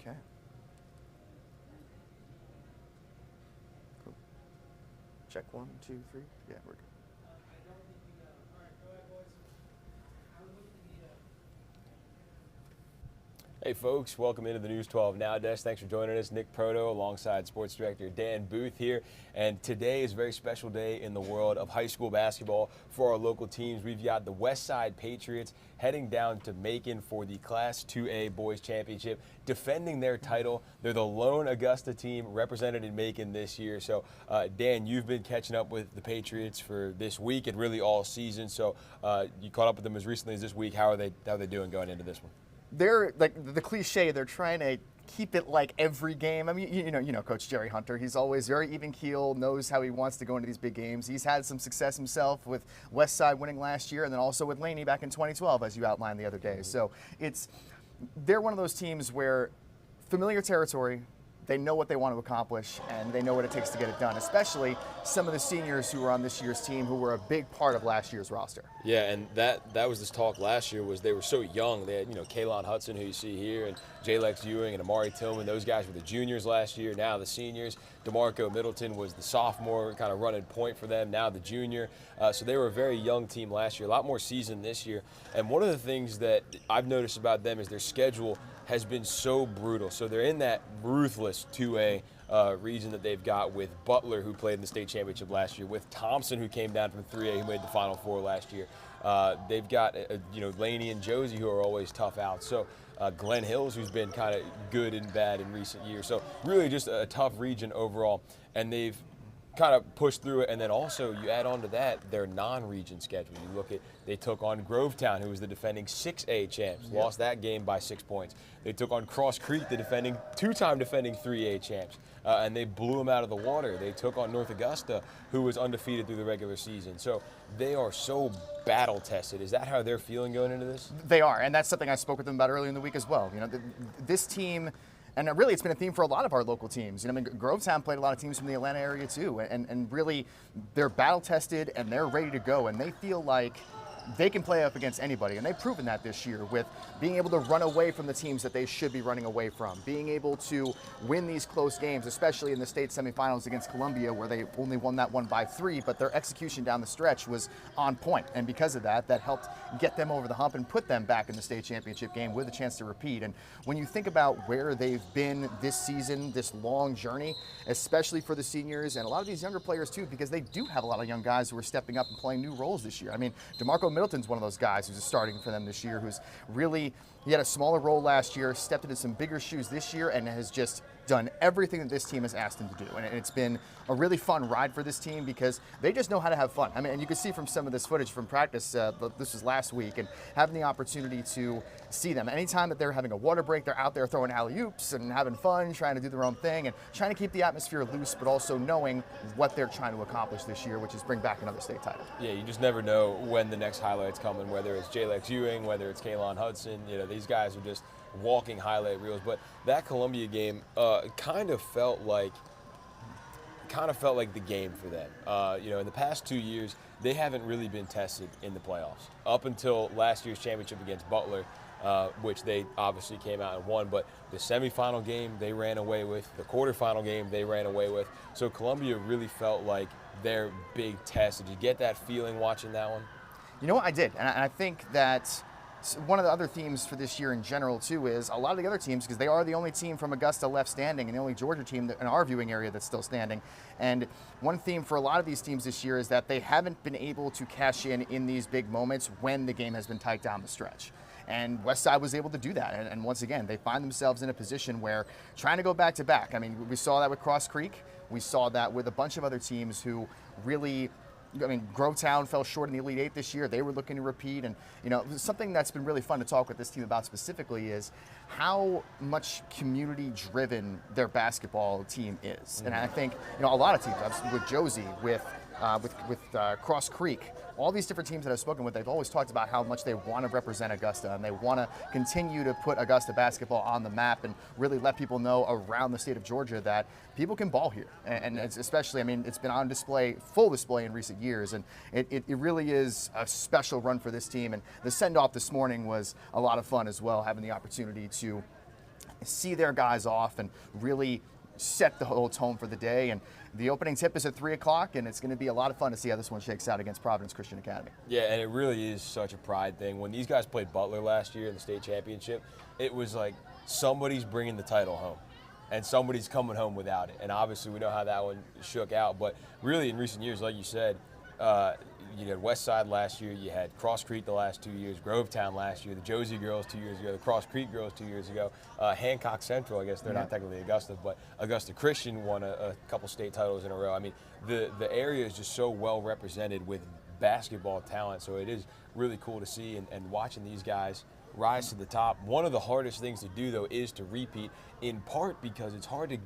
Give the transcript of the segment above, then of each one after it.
Okay. Cool. Check 1, 2, 3. Yeah, we're good. Hey folks, welcome into the News 12 Now Desk. Thanks for joining us. Nick Proto alongside Sports Director Dan Booth here. And today is a very special day in the world of high school basketball for our local teams. We've got the Westside Patriots heading down to Macon for the Class 2A Boys Championship, defending their title. They're the lone Augusta team represented in Macon this year. So Dan, you've been catching up with the Patriots for this week and really all season. So you caught up with them as recently as this week. How are they doing going into this one? They're like the cliche. They're trying to keep it like every game. I mean, you know, Coach Jerry Hunter. He's always very even keel, knows how he wants to go into these big games. He's had some success himself with Westside winning last year, and then also with Laney back in 2012, as you outlined the other day. So they're one of those teams where familiar territory. They know what they want to accomplish, and they know what it takes to get it done, especially some of the seniors who were on this year's team who were a big part of last year's roster. Yeah, and that was this talk last year was they were so young. They had, Kaylon Hudson, who you see here, and Jalex Ewing and Amari Tillman. Those guys were the juniors last year, now the seniors. DeMarco Middleton was the sophomore, kind of running point for them, now the junior. So they were a very young team last year, a lot more seasoned this year. And one of the things that I've noticed about them is their schedule has been so brutal. So they're in that ruthless 2A region that they've got with Butler, who played in the state championship last year, with Thompson, who came down from 3A, who made the Final Four last year. They've got Laney and Josie, who are always tough out. So Glenn Hills, who's been kind of good and bad in recent years. So really just a tough region overall, and they've kind of pushed through it. And then also you add on to that their non-region schedule. You look at, they took on Grovetown, who was the defending 6A champs, lost that game by 6 points. They took on Cross Creek, the two-time defending 3A champs, and they blew them out of the water. They took on North Augusta, who was undefeated through the regular season. So they are so battle-tested. Is that how they're feeling going into this? They are, and that's something I spoke with them about earlier in the week as well. This team, and really it's been a theme for a lot of our local teams. Grovetown played a lot of teams from the Atlanta area too, and really they're battle-tested and they're ready to go, and they feel like they can play up against anybody, and they've proven that this year with being able to run away from the teams that they should be running away from, being able to win these close games, especially in the state semifinals against Columbia, where they only won that one by 3, but their execution down the stretch was on point, and because of that helped get them over the hump and put them back in the state championship game with a chance to repeat. And when you think about where they've been this season, this long journey, especially for the seniors and a lot of these younger players too, because they do have a lot of young guys who are stepping up and playing new roles this year. I mean, DeMarco Middleton's one of those guys who's starting for them this year, who's really, he had a smaller role last year, stepped into some bigger shoes this year, and has just done everything that this team has asked him to do. And it's been a really fun ride for this team because they just know how to have fun. I mean, and you can see from some of this footage from practice, this was last week, and having the opportunity to see them. Anytime that they're having a water break, they're out there throwing alley-oops and having fun, trying to do their own thing, and trying to keep the atmosphere loose, but also knowing what they're trying to accomplish this year, which is bring back another state title. Yeah, you just never know when the next highlight's coming, whether it's Jalex Ewing, whether it's Kaylon Hudson. These guys are just walking highlight reels. But that Columbia game kind of felt like the game for them. In the past 2 years, they haven't really been tested in the playoffs up until last year's championship against Butler, which they obviously came out and won. But the semifinal game they ran away with, the quarterfinal game they ran away with. So Columbia really felt like their big test. Did you get that feeling watching that one? You know what, I did, and I think that one of the other themes for this year in general too is a lot of the other teams, because they are the only team from Augusta left standing and the only Georgia team in our viewing area that's still standing. And one theme for a lot of these teams this year is that they haven't been able to cash in these big moments when the game has been tight down the stretch. And Westside was able to do that. And once again, they find themselves in a position where trying to go back to back. I mean, we saw that with Cross Creek. We saw that with a bunch of other teams who really, Grovetown fell short in the Elite Eight this year. They were looking to repeat. And, something that's been really fun to talk with this team about specifically is how much community-driven their basketball team is. And I think, a lot of teams, with Josie, with Cross Creek, all these different teams that I've spoken with, they've always talked about how much they want to represent Augusta, and they want to continue to put Augusta basketball on the map and really let people know around the state of Georgia that people can ball here. And it's especially, it's been on display, full display in recent years, and it really is a special run for this team. And the send-off this morning was a lot of fun as well, having the opportunity to see their guys off and really set the whole tone for the day. And the opening tip is at 3 o'clock, and it's going to be a lot of fun to see how this one shakes out against Providence Christian Academy. Yeah, and it really is such a pride thing. When these guys played Butler last year in the state championship, it was like somebody's bringing the title home, and somebody's coming home without it. And obviously we know how that one shook out. But really in recent years, like you said, you had Westside last year, you had Cross Creek the last 2 years, Grovetown last year, the Josie girls 2 years ago, the Cross Creek girls 2 years ago, Hancock Central, I guess they're not technically Augusta, but Augusta Christian won a couple state titles in a row. I mean, the area is just so well represented with basketball talent, so it is really cool to see, and watching these guys rise to the top. One of the hardest things to do, though, is to repeat, in part because it's hard to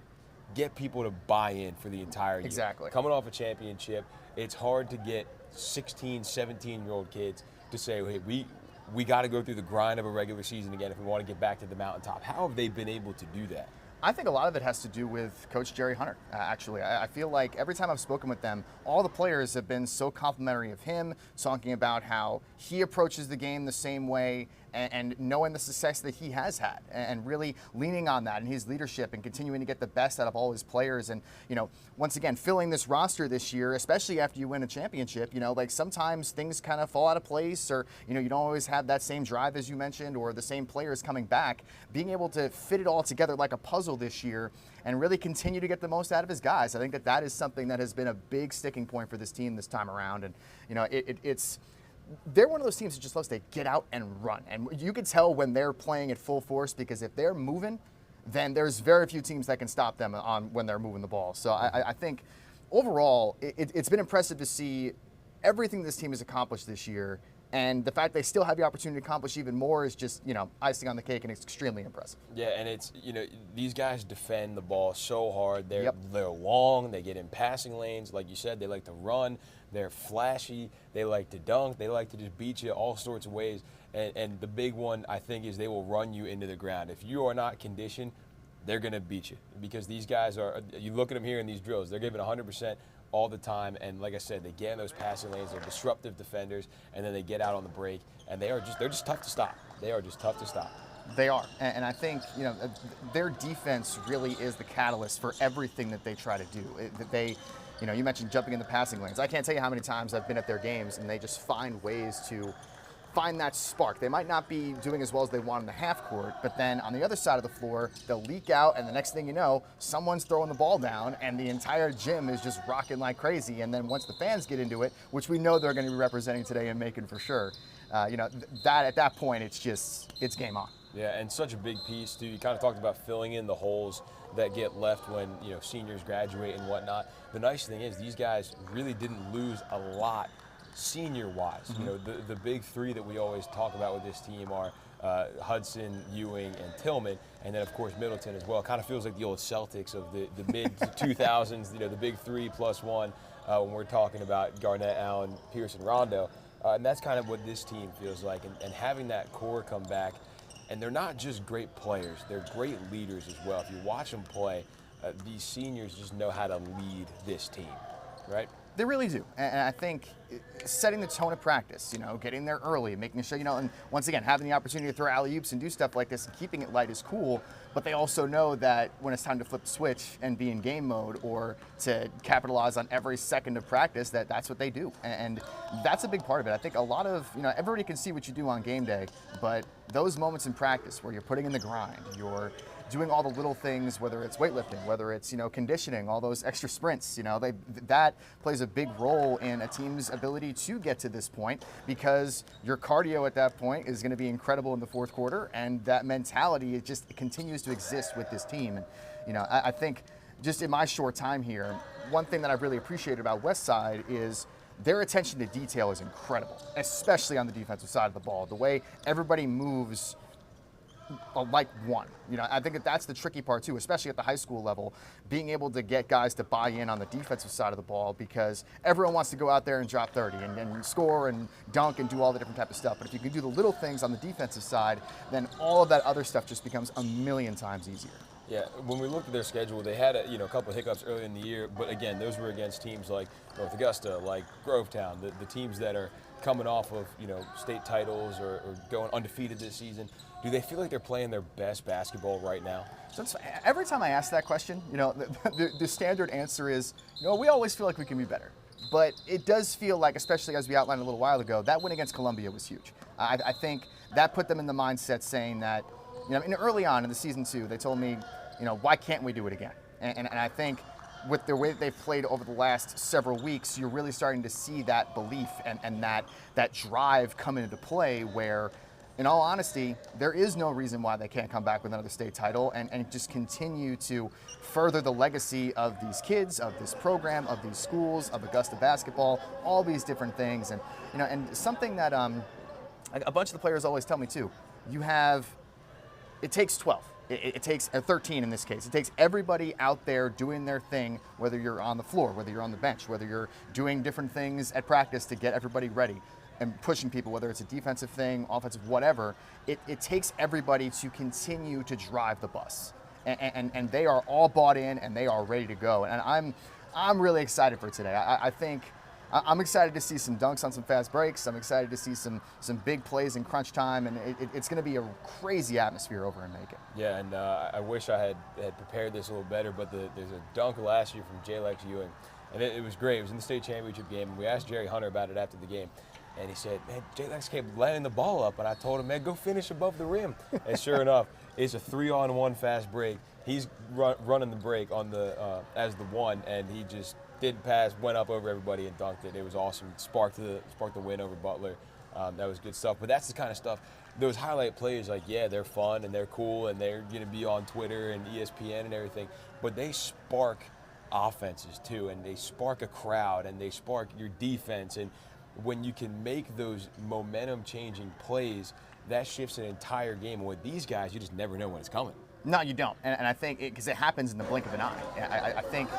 get people to buy in for the entire year. Exactly. Coming off a championship, it's hard to get 16, 17-year-old kids to say, hey, we got to go through the grind of a regular season again if we want to get back to the mountaintop. How have they been able to do that? I think a lot of it has to do with Coach Jerry Hunter, actually. I feel like every time I've spoken with them, all the players have been so complimentary of him, talking about how he approaches the game the same way, and knowing the success that he has had, and really leaning on that and his leadership and continuing to get the best out of all his players. And, you know, once again, filling this roster this year, especially after you win a championship, you know, like sometimes things kind of fall out of place, or, you know, you don't always have that same drive as you mentioned, or the same players coming back. Being able to fit it all together like a puzzle this year and really continue to get the most out of his guys, I think that that is something that has been a big sticking point for this team this time around. And, you know, they're one of those teams that just loves to get out and run. And you can tell when they're playing at full force, because if they're moving, then there's very few teams that can stop them on when they're moving the ball. So I think overall, it's been impressive to see everything this team has accomplished this year. And the fact they still have the opportunity to accomplish even more is just, you know, icing on the cake, and it's extremely impressive. Yeah, and it's, you know, these guys defend the ball so hard. They're long, they get in passing lanes. Like you said, they like to run. They're flashy. They like to dunk. They like to just beat you all sorts of ways. And the big one, I think, is they will run you into the ground. If you are not conditioned, they're going to beat you, because these guys are, you look at them here in these drills, they're giving 100% all the time. And like I said, they get in those passing lanes. They're disruptive defenders, and then they get out on the break, and they're just tough to stop. They are just tough to stop. They are, and I think, you know, their defense really is the catalyst for everything that they try to do. You know, you mentioned jumping in the passing lanes. I can't tell you how many times I've been at their games and they just find ways to find that spark. They might not be doing as well as they want in the half court, but then on the other side of the floor, they'll leak out, and the next thing you know, someone's throwing the ball down, and the entire gym is just rocking like crazy. And then once the fans get into it, which we know they're going to be representing today in Macon for sure, you know, that at that point, it's game on. Yeah, and such a big piece, too. You kind of talked about filling in the holes that get left when, you know, seniors graduate and whatnot. The nice thing is these guys really didn't lose a lot senior-wise. Mm-hmm. You know, the big three that we always talk about with this team are Hudson, Ewing, and Tillman, and then, of course, Middleton as well. It kind of feels like the old Celtics of the mid-2000s, you know, the big 3+1 when we're talking about Garnett, Allen, Pierce, and Rondo. And that's kind of what this team feels like. And having that core come back, and they're not just great players, they're great leaders as well. If you watch them play, these seniors just know how to lead this team, right? They really do. And I think setting the tone of practice, you know, getting there early, making sure, you know, and once again, having the opportunity to throw alley-oops and do stuff like this and keeping it light is cool, but they also know that when it's time to flip the switch and be in game mode, or to capitalize on every second of practice, that's what they do. And that's a big part of it. I think a lot of, you know, everybody can see what you do on game day, but those moments in practice where you're putting in the grind, you're doing all the little things, whether it's weightlifting, whether it's, you know, conditioning, all those extra sprints, you know, that plays a big role in a team's ability to get to this point, because your cardio at that point is going to be incredible in the fourth quarter, and that mentality, it continues to exist with this team. And, you know, I think just in my short time here, one thing that I've really appreciated about Westside is their attention to detail is incredible, especially on the defensive side of the ball. The way everybody moves like one. You know, I think that's the tricky part too, especially at the high school level, being able to get guys to buy in on the defensive side of the ball, because everyone wants to go out there and drop 30 and score and dunk and do all the different type of stuff. But if you can do the little things on the defensive side, then all of that other stuff just becomes a million times easier. Yeah, when we looked at their schedule, they had a couple of hiccups early in the year, but again, those were against teams like North Augusta, like Grovetown, the teams that are coming off of state titles or going undefeated this season. Do they feel like they're playing their best basketball right now? So every time I ask that question, the standard answer is, we always feel like we can be better. But it does feel like, especially as we outlined a little while ago, that win against Columbia was huge. I think that put them in the mindset saying that, early on in the season 2, they told me, why can't we do it again? And I think with the way that they've played over the last several weeks, you're really starting to see that belief and that drive come into play where, in all honesty, there is no reason why they can't come back with another state title and just continue to further the legacy of these kids, of this program, of these schools, of Augusta basketball, all these different things. And something that a bunch of the players always tell me too, it takes 12. It takes 13 in this case. It takes everybody out there doing their thing, whether you're on the floor, whether you're on the bench, whether you're doing different things at practice to get everybody ready and pushing people, whether it's a defensive thing, offensive, whatever. It takes everybody to continue to drive the bus. And they are all bought in and they are ready to go. And I'm really excited for today. I think I'm excited to see some dunks on some fast breaks. I'm excited to see some big plays in crunch time, and it's going to be a crazy atmosphere over in Macon. Yeah, and I wish I had prepared this a little better, but there's a dunk last year from Jalex Ewing, and it was great. It was in the state championship game, and we asked Jerry Hunter about it after the game. And he said, man, Jalex kept letting the ball up. And I told him, man, go finish above the rim. And sure enough, it's a 3-on-1 fast break. He's running the break on as the one, and he just did pass, went up over everybody and dunked it. It was awesome. Sparked the win over Butler. That was good stuff. But that's the kind of stuff, those highlight plays, like, yeah, they're fun and they're cool and they're going to be on Twitter and ESPN and everything. But they spark offenses too, and they spark a crowd, and they spark your defense. And when you can make those momentum-changing plays, that shifts an entire game. And with these guys, you just never know when it's coming. No, you don't. And I think because it happens in the blink of an eye. I think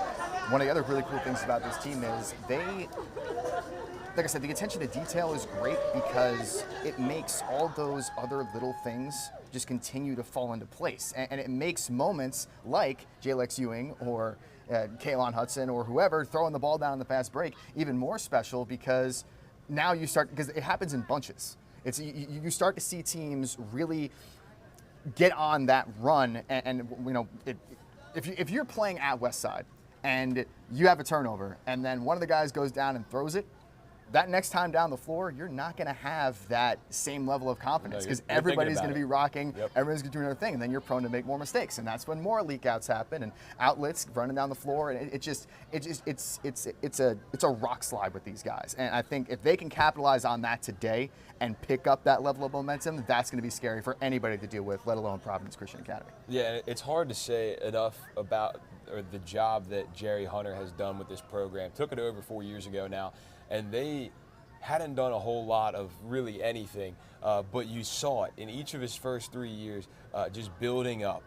one of the other really cool things about this team is like I said, the attention to detail is great because it makes all those other little things just continue to fall into place. And it makes moments like Jalex Ewing or Kaylon Hudson or whoever throwing the ball down in the fast break even more special because now you start, because it happens in bunches. You start to see teams really get on that run, and if you're playing at Westside and you have a turnover, and then one of the guys goes down and throws it, that next time down the floor, you're not going to have that same level of confidence because everybody's going to be rocking, everyone's going to do another thing, and then you're prone to make more mistakes, and that's when more leak outs happen and outlets running down the floor, and it's a rock slide with these guys. And I think if they can capitalize on that today and pick up that level of momentum, that's going to be scary for anybody to deal with, let alone Providence Christian Academy. Yeah, it's hard to say enough about the job that Jerry Hunter has done with this program. Took it over 4 years ago now, and they hadn't done a whole lot of really anything, but you saw it in each of his first 3 years, just building up.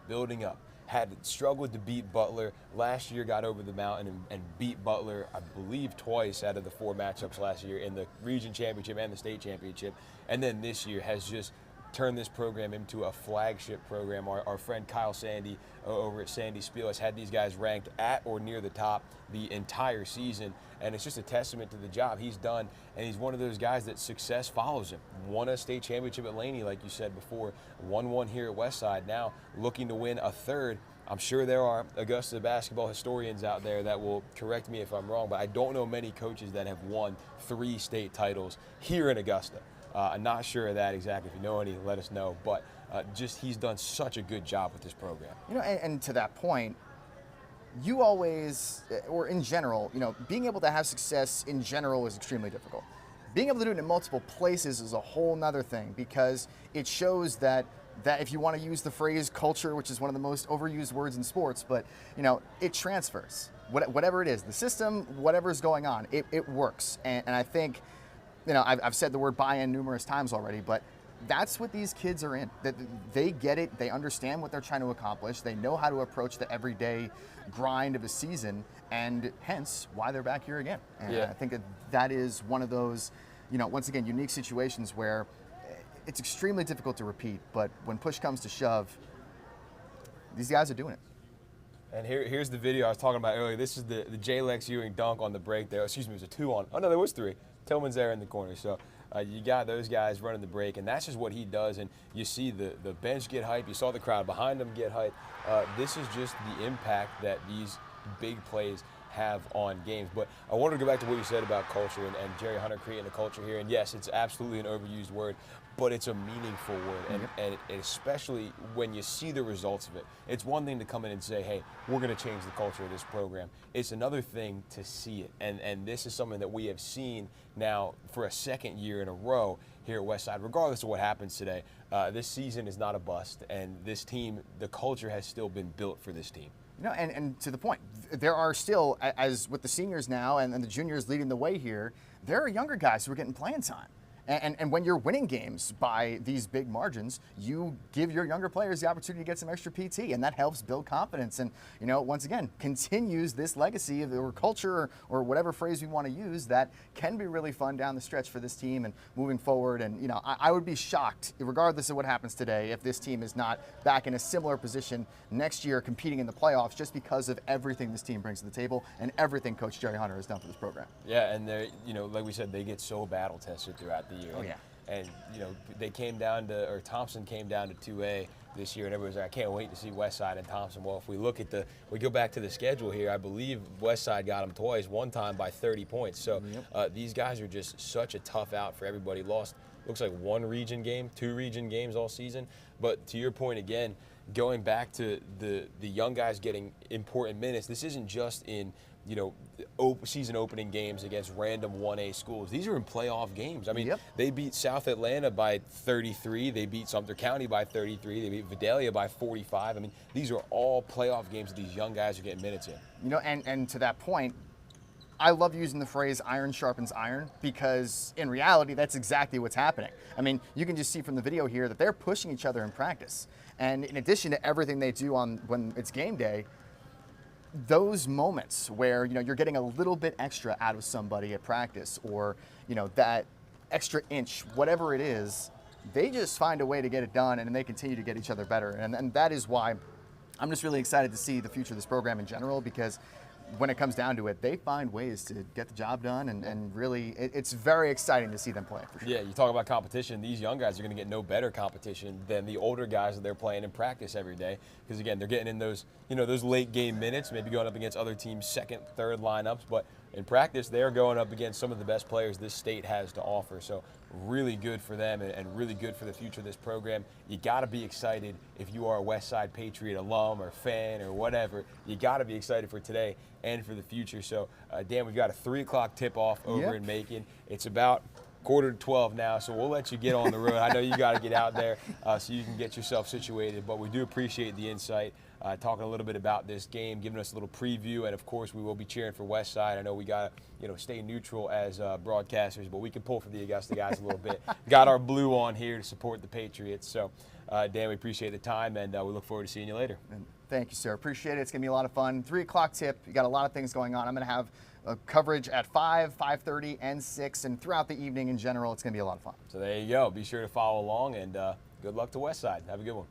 Had struggled to beat Butler. Last year got over the mountain and beat Butler, I believe, twice out of the 4 matchups last year in the region championship and the state championship. And then this year has just turned this program into a flagship program. Our friend Kyle Sandy over at Sandy Spiel has had these guys ranked at or near the top the entire season, and it's just a testament to the job he's done. And he's one of those guys that success follows him. Won a state championship at Laney, like you said before, won one here at Westside, now looking to win a third. I'm sure there are Augusta basketball historians out there that will correct me if I'm wrong, but I don't know many coaches that have won 3 state titles here in Augusta. I'm not sure of that exactly. If you know any, let us know. But just he's done such a good job with this program. And to that point, you always, or in general, being able to have success in general is extremely difficult. Being able to do it in multiple places is a whole nother thing because it shows that if you want to use the phrase culture, which is one of the most overused words in sports, but it transfers. Whatever it is, the system, whatever's going on, it works. And I think, I've said the word buy-in numerous times already, but that's what these kids are in. That they get it, they understand what they're trying to accomplish, they know how to approach the everyday grind of a season, and hence why they're back here again. And I think that is one of those, once again, unique situations where it's extremely difficult to repeat, but when push comes to shove, these guys are doing it. And here's the video I was talking about earlier. This is the J-Lex Ewing dunk on the break there. Excuse me, it was a 2-on. Oh, no, there was 3. Tillman's there in the corner. So you got those guys running the break, and that's just what he does. And you see the bench get hype. You saw the crowd behind him get hype. This is just the impact that these big plays have on games. But I wanted to go back to what you said about culture and Jerry Hunter creating a culture here. And yes, it's absolutely an overused word, but it's a meaningful word. And especially when you see the results of it. It's one thing to come in and say, hey, we're going to change the culture of this program. It's another thing to see it. And this is something that we have seen now for a second year in a row here at Westside. Regardless of what happens today, this season is not a bust. And this team, the culture has still been built for this team. You know, and to the point, there are still, as with the seniors now and the juniors leading the way here, there are younger guys who are getting playing time. And when you're winning games by these big margins, you give your younger players the opportunity to get some extra PT, and that helps build confidence. And, you know, once again, continues this legacy of or culture or whatever phrase we want to use that can be really fun down the stretch for this team and moving forward. And, you know, I would be shocked, regardless of what happens today, if this team is not back in a similar position next year competing in the playoffs just because of everything this team brings to the table and everything Coach Jerry Hunter has done for this program. Yeah, and they're, you know, like we said, they get so battle tested throughout the year. Oh, yeah. And, you know, they came down to, or Thompson came down to 2A this year, and everybody was like, I can't wait to see Westside and Thompson. Well, if we look at we go back to the schedule here, I believe Westside got them twice, one time by 30 points. So these guys are just such a tough out for everybody. Lost, looks like 1 region game, 2 region games all season. But to your point again, going back to the young guys getting important minutes, this isn't just in, you know, season opening games against random 1A schools. These are in playoff games. I mean, they beat South Atlanta by 33. They beat Sumter County by 33. They beat Vidalia by 45. I mean, these are all playoff games that these young guys are getting minutes in. You know, and to that point, I love using the phrase iron sharpens iron because in reality, that's exactly what's happening. I mean, you can just see from the video here that they're pushing each other in practice. And in addition to everything they do when it's game day, those moments where, you know, you're getting a little bit extra out of somebody at practice or, you know, that extra inch, whatever it is, they just find a way to get it done and they continue to get each other better. And that is why I'm just really excited to see the future of this program in general because when it comes down to it, they find ways to get the job done, and really, it's very exciting to see them play, for sure. Yeah, you talk about competition. These young guys are going to get no better competition than the older guys that they're playing in practice every day. Because again, they're getting in those, you know, those late game minutes, maybe going up against other teams' second, third lineups. But in practice, they're going up against some of the best players this state has to offer. So really good for them and really good for the future of this program. You got to be excited if you are a Westside Patriot alum or fan or whatever. You got to be excited for today and for the future. So, Dan, we've got a 3 o'clock tip-off over in Macon. It's about 11:45 now, so we'll let you get on the road. I know you got to get out there so you can get yourself situated, but we do appreciate the insight, talking a little bit about this game, giving us a little preview, and of course we will be cheering for Westside. I know we got to, you know, stay neutral as broadcasters, but we can pull for the Augusta guys a little bit. Got our blue on here to support the Patriots. So, Dan, we appreciate the time, and we look forward to seeing you later. Thank you, sir. Appreciate it. It's going to be a lot of fun. 3 o'clock tip. You got a lot of things going on. I'm going to have coverage at 5, 5:30, and 6, and throughout the evening in general. It's going to be a lot of fun. So there you go. Be sure to follow along, and good luck to Westside. Have a good one.